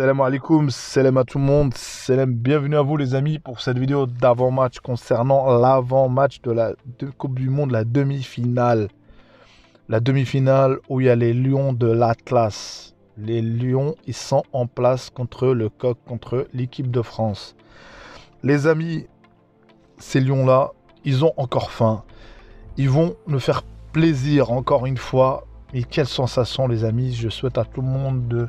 Salam alaikum, salam à tout le monde, salam, bienvenue à vous les amis pour cette vidéo d'avant-match concernant l'avant-match de la Coupe du Monde, la demi-finale. La demi-finale où il y a les Lions de l'Atlas. Les Lions, ils sont en place contre le Coq, contre l'équipe de France. Les amis, ces Lions-là, ils ont encore faim. Ils vont nous faire plaisir encore une fois. Et quelle sensation les amis, je souhaite à tout le monde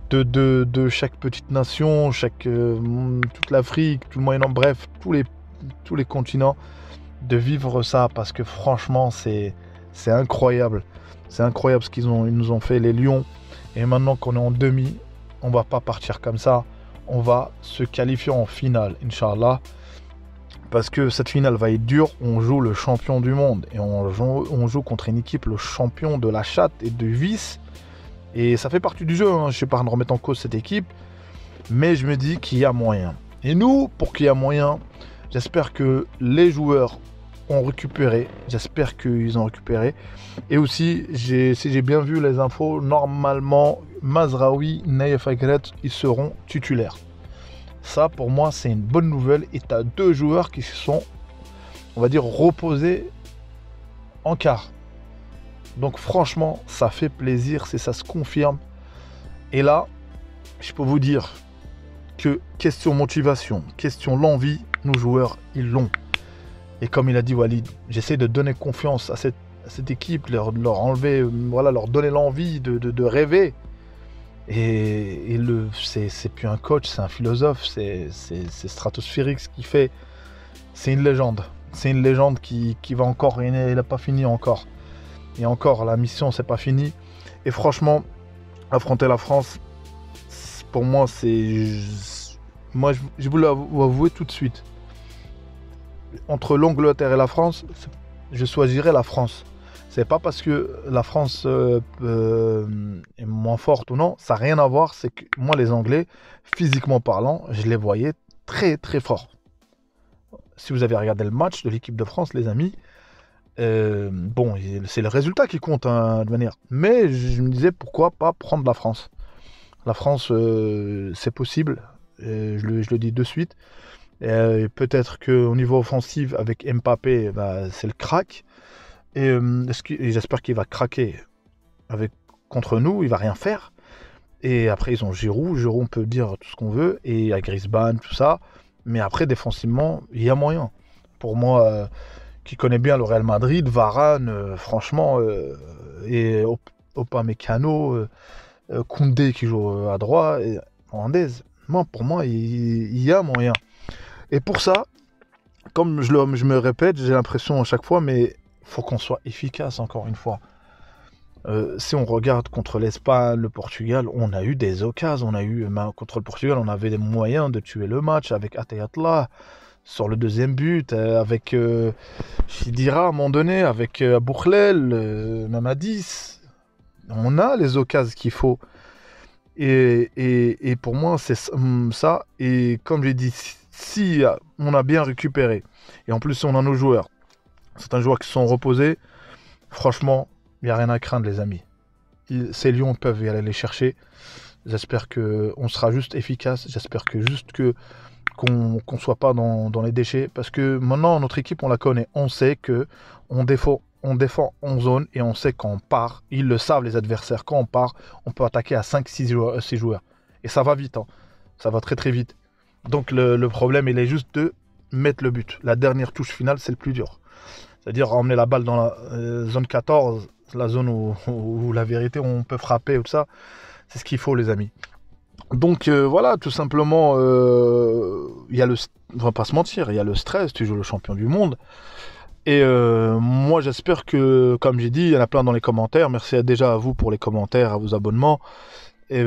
de chaque petite nation, toute l'Afrique, tout le Moyen-Orient, bref, tous les continents, de vivre ça parce que franchement, c'est incroyable. C'est incroyable ce ils nous ont fait, les Lions. Et maintenant qu'on est en demi, on va pas partir comme ça. On va se qualifier en finale, Inch'Allah. Parce que cette finale va être dure. On joue le champion du monde. Et on joue contre une équipe, le champion de la chatte et de vice. Et ça fait partie du jeu, hein. Je ne sais pas remettre en cause cette équipe, mais je me dis qu'il y a moyen. Et nous, pour qu'il y ait moyen, j'espère que les joueurs ont récupéré. J'espère qu'ils ont récupéré. Et aussi, si j'ai bien vu les infos, normalement, Mazraoui, Naïef Agueret, ils seront titulaires. Ça, pour moi, c'est une bonne nouvelle. Et tu as deux joueurs qui se sont, on va dire, reposés en quart. Donc franchement, ça fait plaisir, ça se confirme. Et là, je peux vous dire que question motivation, question l'envie, nos joueurs, ils l'ont. Et comme il a dit Walid, j'essaie de donner confiance à cette équipe, leur enlever, voilà, leur donner l'envie de rêver. Et c'est plus un coach, c'est un philosophe, c'est stratosphérique ce qu'il fait. C'est une légende. C'est une légende qui va encore, il n'a pas fini encore. Et encore, la mission, c'est pas fini. Et franchement, affronter la France, pour moi, c'est... Moi, je vous l'avoue tout de suite. Entre l'Angleterre et la France, je choisirais la France. C'est pas parce que la France est moins forte ou non. Ça n'a rien à voir. C'est que moi, les Anglais, physiquement parlant, je les voyais très, très forts. Si vous avez regardé le match de l'équipe de France, les amis... bon, c'est le résultat qui compte de manière. Mais je me disais pourquoi pas prendre la France. La France, c'est possible. Je le dis de suite. Peut-être qu'au niveau offensif, avec Mbappé, c'est le crack. Et j'espère qu'il va craquer contre nous. Il va rien faire. Et après, ils ont Giroud. Giroud, on peut dire tout ce qu'on veut. Et il y a Griezmann, tout ça. Mais après, défensivement, il y a moyen. Pour moi... qui connaît bien le Real Madrid, Varane, franchement, et Upamecano, Koundé qui joue à droite, et Hernandez. Pour moi, il y a moyen. Et pour ça, comme je me répète, j'ai l'impression à chaque fois, mais il faut qu'on soit efficace encore une fois. Si on regarde contre l'Espagne, le Portugal, on a eu des occasions. Contre le Portugal, on avait des moyens de tuer le match avec Ateyatla. Sur le deuxième but, avec Chidira à un moment donné, avec Bourlel, même à 10. On a les occasions qu'il faut. Et pour moi, c'est ça. Et comme j'ai dit, si on a bien récupéré, et en plus on a nos joueurs, certains joueurs qui sont reposés, franchement, il n'y a rien à craindre les amis. Ces Lions peuvent y aller les chercher. J'espère qu'on sera juste efficace. J'espère qu'on soit pas dans les déchets, parce que maintenant notre équipe on la connaît, on sait que on défend en zone, et on sait quand on part, ils le savent les adversaires, quand on part on peut attaquer à 5-6 joueurs, et ça va vite, hein. Ça va très très vite. Donc le problème il est juste de mettre le but, la dernière touche finale c'est le plus dur, c'est-à-dire emmener la balle dans la zone 14, la zone où la vérité on peut frapper ou tout ça, c'est ce qu'il faut les amis. Donc voilà, tout simplement, il y a on va pas se mentir, il y a le stress, tu joues le champion du monde. Et moi j'espère que, comme j'ai dit, il y en a plein dans les commentaires, merci déjà à vous pour les commentaires, à vos abonnements. Et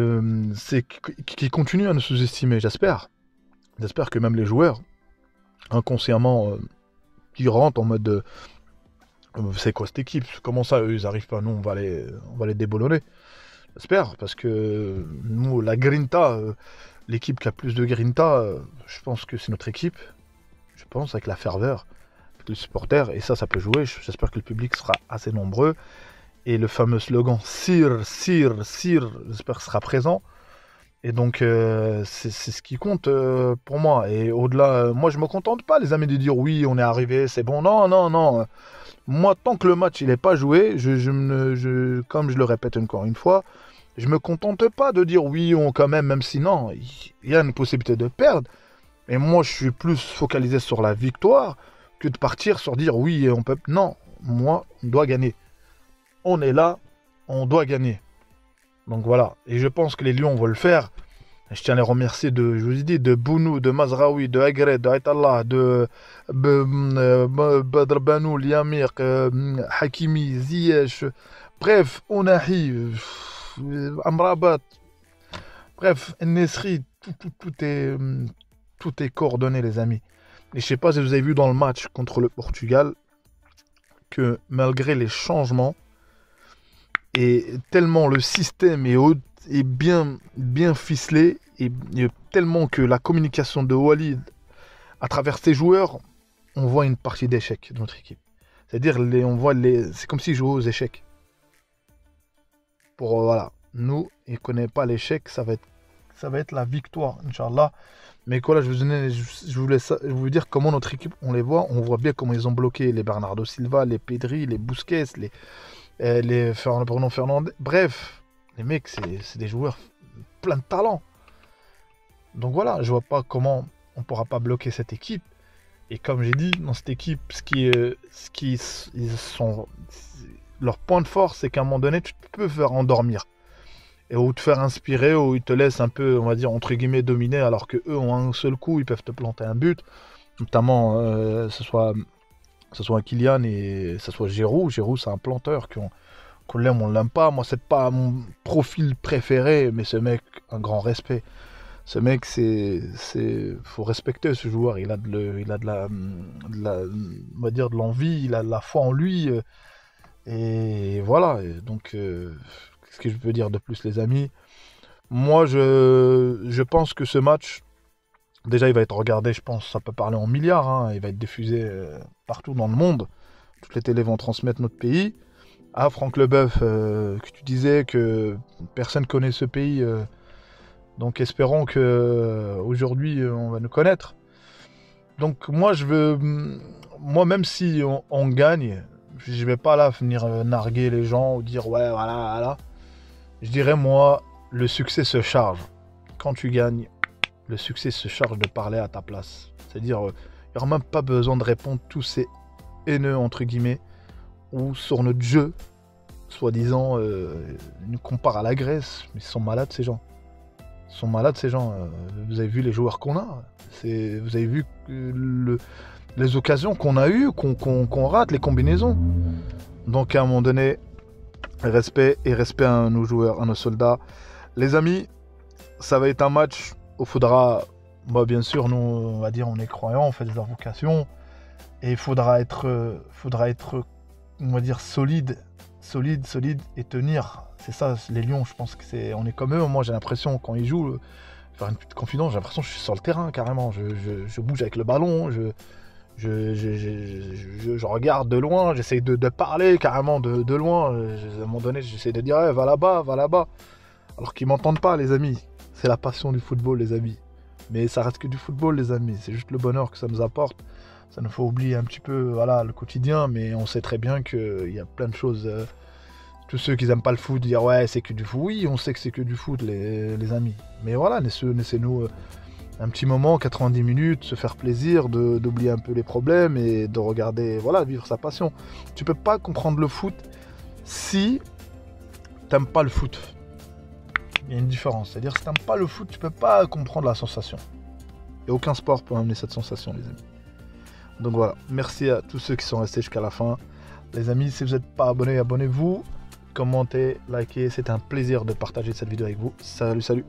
c'est qu'ils continuent à nous sous-estimer, j'espère. J'espère que même les joueurs, inconsciemment, qui rentrent en mode c'est quoi cette équipe? Comment ça, eux, ils arrivent pas, nous on va les déboulonner. J'espère, parce que nous, la Grinta, l'équipe qui a plus de Grinta, je pense que c'est notre équipe. Je pense, avec la ferveur, avec les supporters, et ça peut jouer. J'espère que le public sera assez nombreux. Et le fameux slogan Sire, Sire, Sire, j'espère qu'il sera présent. Et donc, c'est ce qui compte pour moi. Et au-delà, moi, je me contente pas, les amis, de dire oui, on est arrivé, c'est bon. Non, non, non. Moi, tant que le match il n'est pas joué, comme je le répète encore une fois, je me contente pas de dire oui, on quand même si non, il y a une possibilité de perdre. Et moi, je suis plus focalisé sur la victoire que de partir sur dire oui, on peut. Non, moi, on doit gagner. On est là, on doit gagner. Donc voilà. Et je pense que les Lions vont le faire. Je tiens à les remercier je vous ai dit, de Bounou, de Mazraoui, de Agret, de Aïtallah, de Badr Banou, Liamir, Hakimi, Ziyech, bref, Onahi, Amrabat, bref, Nesri, tout est coordonné, les amis. Et je sais pas si vous avez vu dans le match contre le Portugal que malgré les changements, et tellement le système est bien ficelé, et tellement que la communication de Walid à travers ses joueurs, on voit une partie d'échec de notre équipe. C'est-à-dire, c'est comme s'ils jouaient aux échecs. Voilà, nous, il ne connaît pas l'échec, ça va être la victoire, Inch'Allah. Mais quoi, là, je voulais dire comment notre équipe, on les voit. On voit bien comment ils ont bloqué les Bernardo Silva, les Pedri, les Busquets, les Bruno Fernandes. Bref, les mecs, c'est des joueurs plein de talent. Donc voilà, je vois pas comment on pourra pas bloquer cette équipe. Et comme j'ai dit, dans cette équipe, leur point de force, c'est qu'à un moment donné, tu peux faire endormir. Ou te faire inspirer, ou ils te laissent un peu, on va dire, entre guillemets, dominer, alors que eux ont un seul coup, ils peuvent te planter un but. Notamment, ce soit Kylian et ce soit Giroud. Giroud, c'est un planteur qu'on l'aime, on l'aime pas. Moi, c'est pas mon profil préféré, mais ce mec, un grand respect. Ce mec, faut respecter ce joueur. Il a on va dire de l'envie, il a de la foi en lui. Et voilà. Et donc, qu'est-ce que je peux dire de plus, les amis? Moi, je pense que ce match, déjà, il va être regardé, je pense, ça peut parler en milliards. Hein. Il va être diffusé partout dans le monde. Toutes les télés vont transmettre notre pays. Ah, Franck Leboeuf, que tu disais que personne connaît ce pays. Donc espérons que aujourd'hui on va nous connaître. Donc moi même si on gagne, je vais pas là venir narguer les gens ou dire ouais voilà. Je dirais moi, le succès se charge. Quand tu gagnes, le succès se charge de parler à ta place. C'est-à-dire, il n'y aura même pas besoin de répondre tous ces haineux entre guillemets ou sur notre jeu, soi-disant, ils nous comparent à la Grèce, mais ils sont malades ces gens. Ils sont malades ces gens. Vous avez vu les joueurs qu'on a. Vous avez vu les occasions qu'on a eues, qu'on rate, les combinaisons. Donc à un moment donné, respect à nos joueurs, à nos soldats. Les amis, ça va être un match où il faudra, bien sûr, nous, on va dire, on est croyants, on fait des invocations. Et il faudra être, on va dire, solide et tenir. C'est ça, les Lions, je pense on est comme eux. Moi, j'ai l'impression, quand ils jouent, faire une petite confidence, j'ai l'impression que je suis sur le terrain, carrément. Je bouge avec le ballon, je regarde de loin, j'essaye de parler carrément de loin. À un moment donné, j'essaie de dire, hey, va là-bas. Alors qu'ils m'entendent pas, les amis. C'est la passion du football, les amis. Mais ça reste que du football, les amis. C'est juste le bonheur que ça nous apporte. Ça nous fait oublier un petit peu le quotidien, mais on sait très bien qu'il y a plein de choses. Tous ceux qui n'aiment pas le foot, dire ouais, c'est que du foot. Oui, on sait que c'est que du foot, les amis. Mais voilà, laissez-nous un petit moment, 90 minutes, se faire plaisir, d'oublier un peu les problèmes et de regarder, vivre sa passion. Tu peux pas comprendre le foot si t'aimes pas le foot. Il y a une différence. C'est-à-dire, si t'aimes pas le foot, tu peux pas comprendre la sensation. Et aucun sport peut amener cette sensation, les amis. Donc voilà, merci à tous ceux qui sont restés jusqu'à la fin. Les amis, si vous n'êtes pas abonnés, abonnez-vous. Commentez, likez, c'était un plaisir de partager cette vidéo avec vous. Salut.